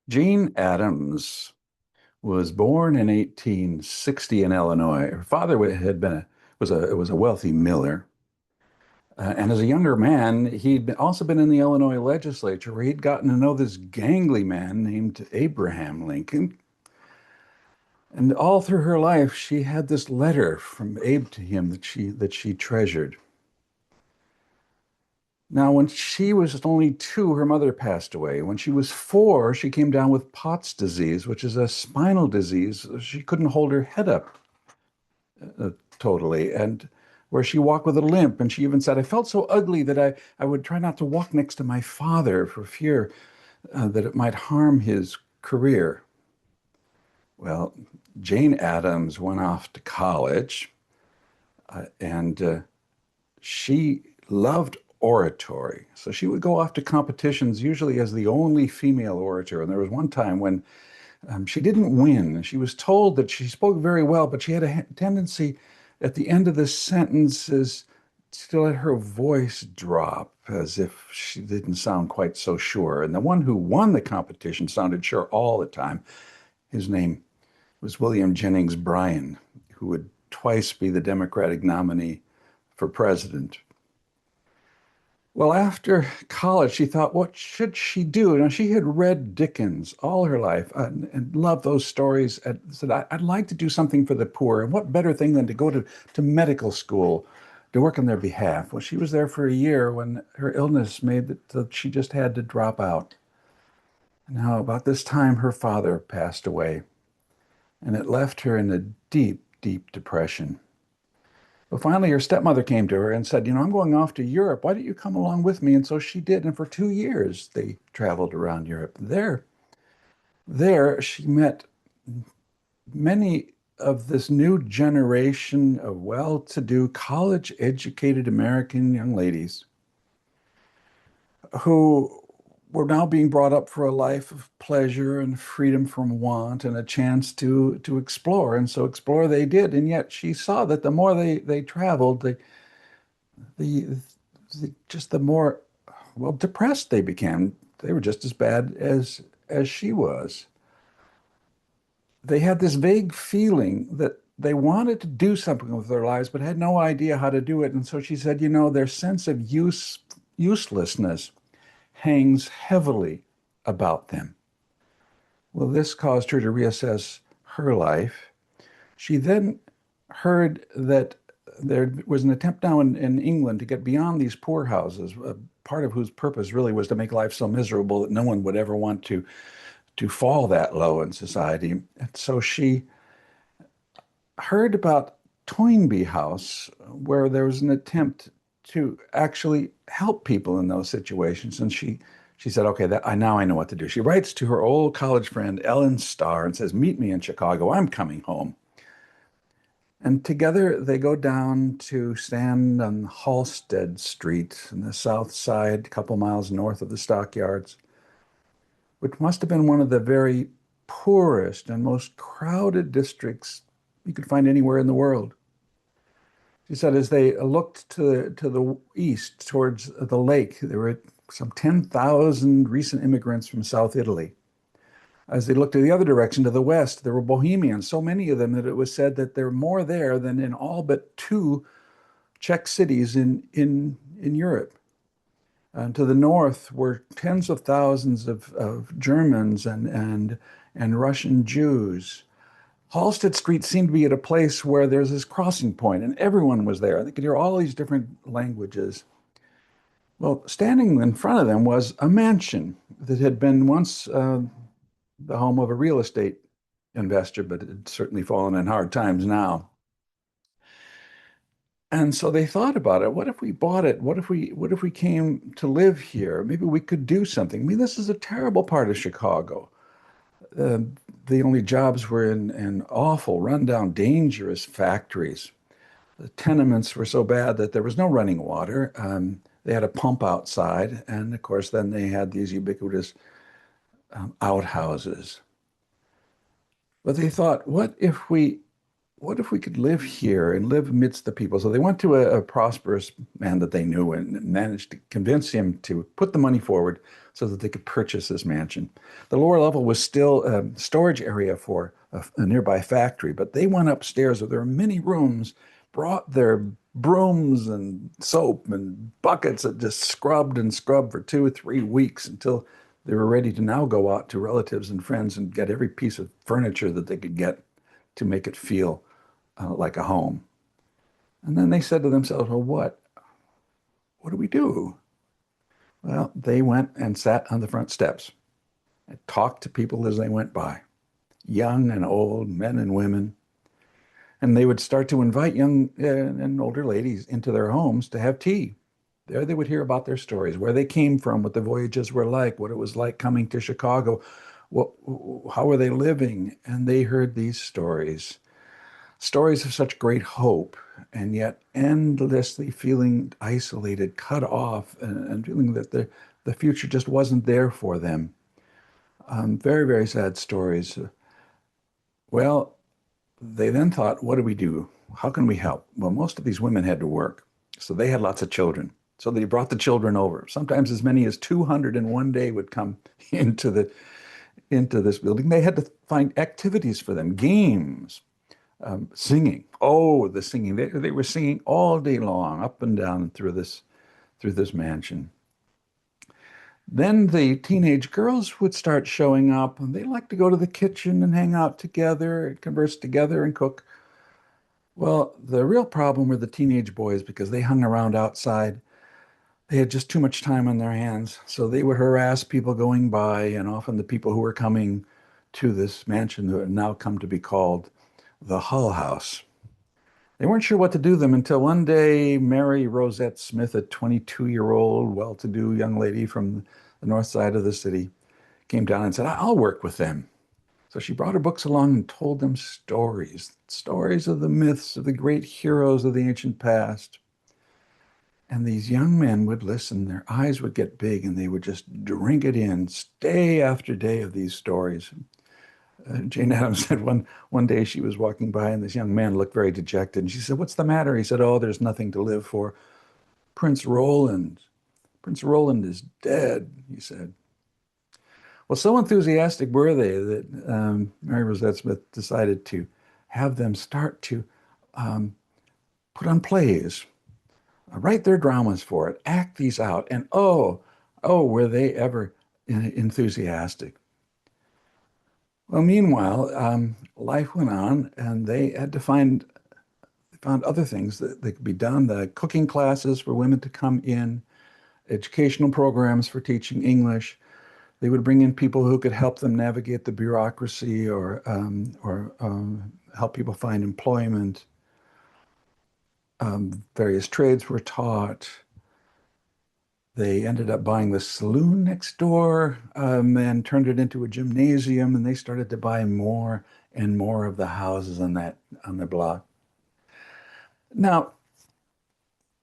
Jane Addams was born in 1860 in Illinois. Her father had been a wealthy miller, and as a younger man, also been in the Illinois legislature, where he'd gotten to know this gangly man named Abraham Lincoln. And all through her life, she had this letter from Abe to him that she treasured. Now, when she was only two, her mother passed away. When she was four, she came down with Pott's disease, which is a spinal disease. She couldn't hold her head up uh, totally, and where she walked with a limp. And she even said, I felt so ugly that I would try not to walk next to my father for fear that it might harm his career. Well, Jane Addams went off to college, and she loved oratory. So she would go off to competitions, usually as the only female orator. And there was one time when she didn't win. She was told that she spoke very well, but she had a tendency at the end of the sentences to let her voice drop as if she didn't sound quite so sure. And the one who won the competition sounded sure all the time. His name was William Jennings Bryan, who would twice be the Democratic nominee for president. Well, after college, she thought, what should she do? Now, she had read Dickens all her life and loved those stories and said, I'd like to do something for the poor. And what better thing than to go to medical school to work on their behalf? Well, she was there for a year when her illness made it so she just had to drop out. Now, about this time, her father passed away, and it left her in a deep, deep depression. But finally, her stepmother came to her and said, I'm going off to Europe. Why don't you come along with me? And so she did. And for 2 years, they traveled around Europe. There, she met many of this new generation of well-to-do, college-educated American young ladies who were now being brought up for a life of pleasure and freedom from want and a chance to explore. And so explore they did. And yet she saw that the more they traveled, the, just the more depressed they became. They were just as bad as she was. They had this vague feeling that they wanted to do something with their lives, but had no idea how to do it. And so she said, their sense of uselessness hangs heavily about them. Well, this caused her to reassess her life. She then heard that there was an attempt now in England to get beyond these poorhouses, part of whose purpose really was to make life so miserable that no one would ever want to fall that low in society. And so she heard about Toynbee House, where there was an attempt to actually help people in those situations. And she said, okay, now I know what to do. She writes to her old college friend, Ellen Starr, and says, meet me in Chicago. I'm coming home. And together they go down to stand on Halsted Street in the south side, a couple miles north of the stockyards, which must have been one of the very poorest and most crowded districts you could find anywhere in the world. She said as they looked to the east towards the lake, there were some 10,000 recent immigrants from South Italy. As they looked to the other direction, to the west, there were Bohemians, so many of them that it was said that there were more there than in all but two Czech cities in Europe. And to the north were tens of thousands of Germans and Russian Jews. Halsted Street seemed to be at a place where there's this crossing point, and everyone was there. They could hear all these different languages. Well, standing in front of them was a mansion that had been once the home of a real estate investor, but it had certainly fallen in hard times now. And so they thought about it. What if we bought it? What if we came to live here? Maybe we could do something. I mean, this is a terrible part of Chicago. Uh, the only jobs were in awful, rundown, dangerous factories. The tenements were so bad that there was no running water. They had a pump outside, and of course, then they had these ubiquitous outhouses. But they thought, what if we what if we could live here and live amidst the people? So they went to a prosperous man that they knew and managed to convince him to put the money forward so that they could purchase this mansion. The lower level was still a storage area for a nearby factory, but they went upstairs where there were many rooms, brought their brooms and soap and buckets that just scrubbed and scrubbed for 2 or 3 weeks until they were ready to now go out to relatives and friends and get every piece of furniture that they could get to make it feel like a home. And then they said to themselves, well, what do we do? Well, they went and sat on the front steps and talked to people as they went by, young and old, men and women. And they would start to invite young and older ladies into their homes to have tea. There they would hear about their stories, where they came from, what the voyages were like, what it was like coming to Chicago, what, how were they living? And they heard these stories, stories of such great hope, and yet endlessly feeling isolated, cut off, and feeling that the future just wasn't there for them. Very, very sad stories. Well, they then thought, what do we do? How can we help? Well, most of these women had to work, so they had lots of children. So they brought the children over. Sometimes as many as 200 in one day would come into this building. They had to find activities for them, games, singing. Oh, the singing. They were singing all day long, up and down through this mansion. Then the teenage girls would start showing up, and they liked to go to the kitchen and hang out together, converse together, and cook. Well, the real problem were the teenage boys because they hung around outside. They had just too much time on their hands, so they would harass people going by, and often the people who were coming to this mansion that had now come to be called the Hull House. They weren't sure what to do with them until one day Mary Rosette Smith, a 22-year-old, well-to-do young lady from the north side of the city, came down and said, I'll work with them. So she brought her books along and told them stories, stories of the myths of the great heroes of the ancient past. And these young men would listen, their eyes would get big, and they would just drink it in, day after day of these stories. Jane Addams said one day she was walking by and this young man looked very dejected. And she said, what's the matter? He said, oh, there's nothing to live for. Prince Roland. Prince Roland is dead, he said. Well, so enthusiastic were they that Mary Rosette Smith decided to have them start to um, put on plays, write their dramas for it, act these out. And were they ever enthusiastic. Well, meanwhile, life went on, and they had to found other things that could be done. The cooking classes for women to come in, educational programs for teaching English. They would bring in people who could help them navigate the bureaucracy or help people find employment. Various trades were taught. They ended up buying the saloon next door and turned it into a gymnasium, and they started to buy more and more of the houses on the block. Now,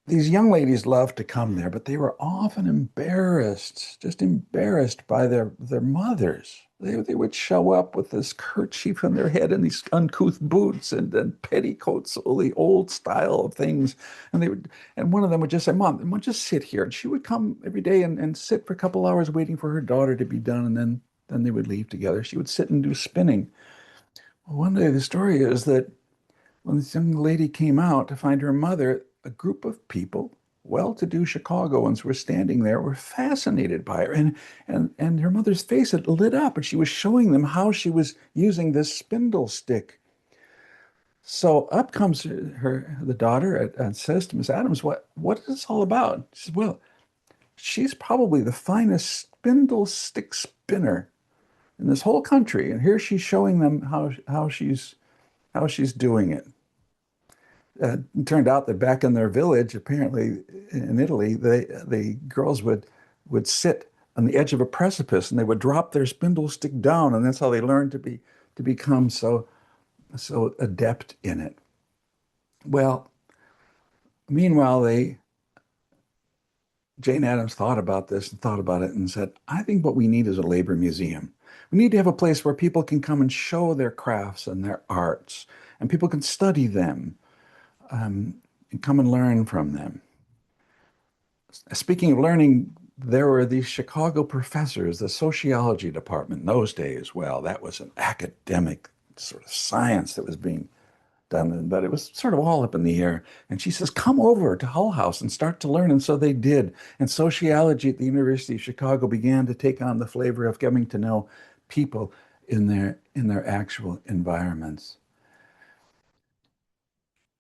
these young ladies loved to come there, but they were often embarrassed, just embarrassed by their mothers. They would show up with this kerchief on their head and these uncouth boots and petticoats, all the old style of things. And one of them would just say, Mom, just sit here. And she would come every day and sit for a couple hours waiting for her daughter to be done, and then they would leave together. She would sit and do spinning. Well, one day the story is that when this young lady came out to find her mother, a group of people, well-to-do Chicagoans, were standing there, were fascinated by her. And her mother's face had lit up, and she was showing them how she was using this spindle stick. So up comes the daughter and says to Miss Addams, what is this all about? She says, well, she's probably the finest spindle stick spinner in this whole country. And here she's showing them how she's doing it. It turned out that back in their village, apparently in Italy, the girls would sit on the edge of a precipice and they would drop their spindle stick down, and that's how they learned to become so adept in it. Well, meanwhile, Jane Addams thought about this and thought about it and said, I think what we need is a labor museum. We need to have a place where people can come and show their crafts and their arts, and people can study them, um, and come and learn from them. Speaking of learning, there were these Chicago professors, the sociology department in those days. Well, that was an academic sort of science that was being done, but it was sort of all up in the air. And she says, come over to Hull House and start to learn. And so they did. And sociology at the University of Chicago began to take on the flavor of getting to know people in their actual environments.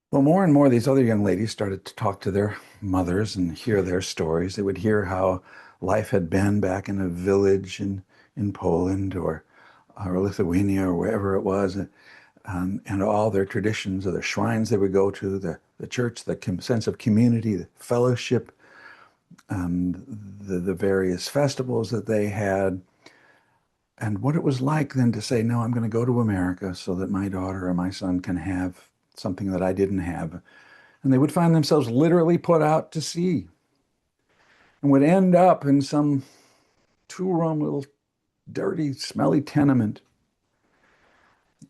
Well, more and more, these other young ladies started to talk to their mothers and hear their stories. They would hear how life had been back in a village in Poland or Lithuania or wherever it was, and all their traditions or the shrines they would go to, the church, the sense of community, the fellowship, the various festivals that they had, and what it was like then to say, no, I'm going to go to America so that my daughter or my son can have something that I didn't have. And they would find themselves literally put out to sea and would end up in some two-room little dirty, smelly tenement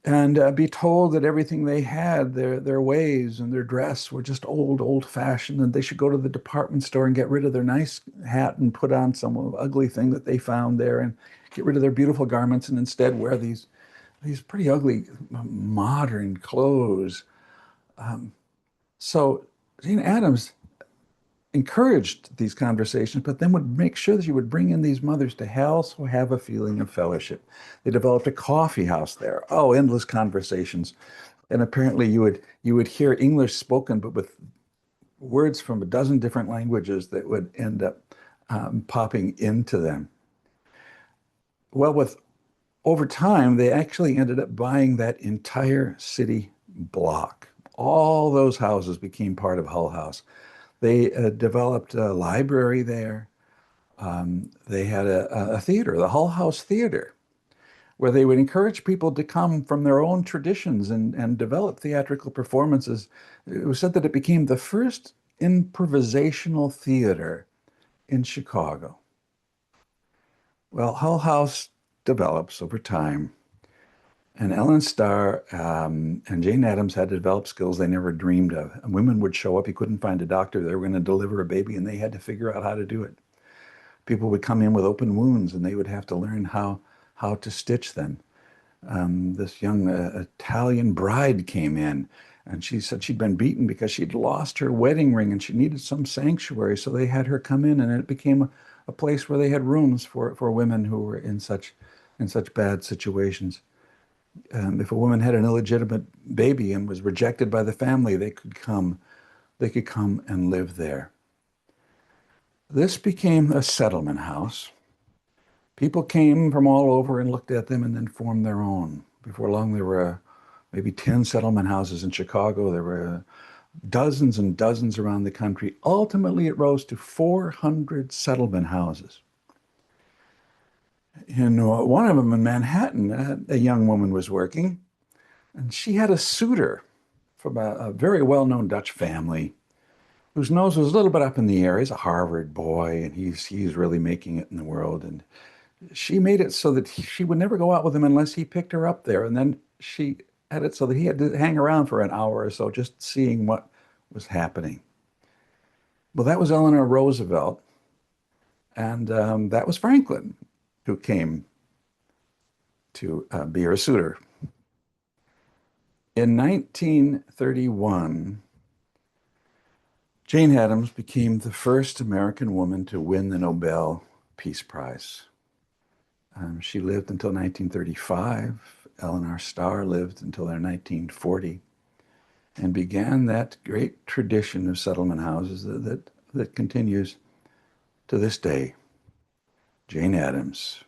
and be told that everything they had, their ways and their dress were just old-fashioned, and they should go to the department store and get rid of their nice hat and put on some ugly thing that they found there and get rid of their beautiful garments and instead wear these pretty ugly modern clothes. So Jane Addams encouraged these conversations, but then would make sure that you would bring in these mothers to also have a feeling of fellowship. They developed a coffee house there. Oh, endless conversations. And apparently you would hear English spoken, but with words from a dozen different languages that would end up popping into them. Well, with over time, they actually ended up buying that entire city block. All those houses became part of Hull House. They developed a library there. They had a theater, the Hull House Theater, where they would encourage people to come from their own traditions and develop theatrical performances. It was said that it became the first improvisational theater in Chicago. Well, Hull House develops over time, and Ellen Starr and Jane Addams had to develop skills they never dreamed of. And women would show up. You couldn't find a doctor. They were going to deliver a baby, and they had to figure out how to do it. People would come in with open wounds, and they would have to learn how to stitch them. This young Italian bride came in, and she said she'd been beaten because she'd lost her wedding ring, and she needed some sanctuary. So they had her come in, and it became a place where they had rooms for women who were in such bad situations. If a woman had an illegitimate baby and was rejected by the family, they could come and live there. This became a settlement house. People came from all over and looked at them and then formed their own. Before long, there were maybe 10 settlement houses in Chicago. There were dozens and dozens around the country. Ultimately, it rose to 400 settlement houses. In one of them in Manhattan, a young woman was working, and she had a suitor from a very well-known Dutch family whose nose was a little bit up in the air. He's a Harvard boy, and he's really making it in the world. And she made it so that she would never go out with him unless he picked her up there. And then she had it so that he had to hang around for an hour or so just seeing what was happening. Well, that was Eleanor Roosevelt, and that was Franklin, who came to be her suitor. In 1931, Jane Addams became the first American woman to win the Nobel Peace Prize. She lived until 1935. Eleanor Starr lived until 1940 and began that great tradition of settlement houses that continues to this day. Jane Addams.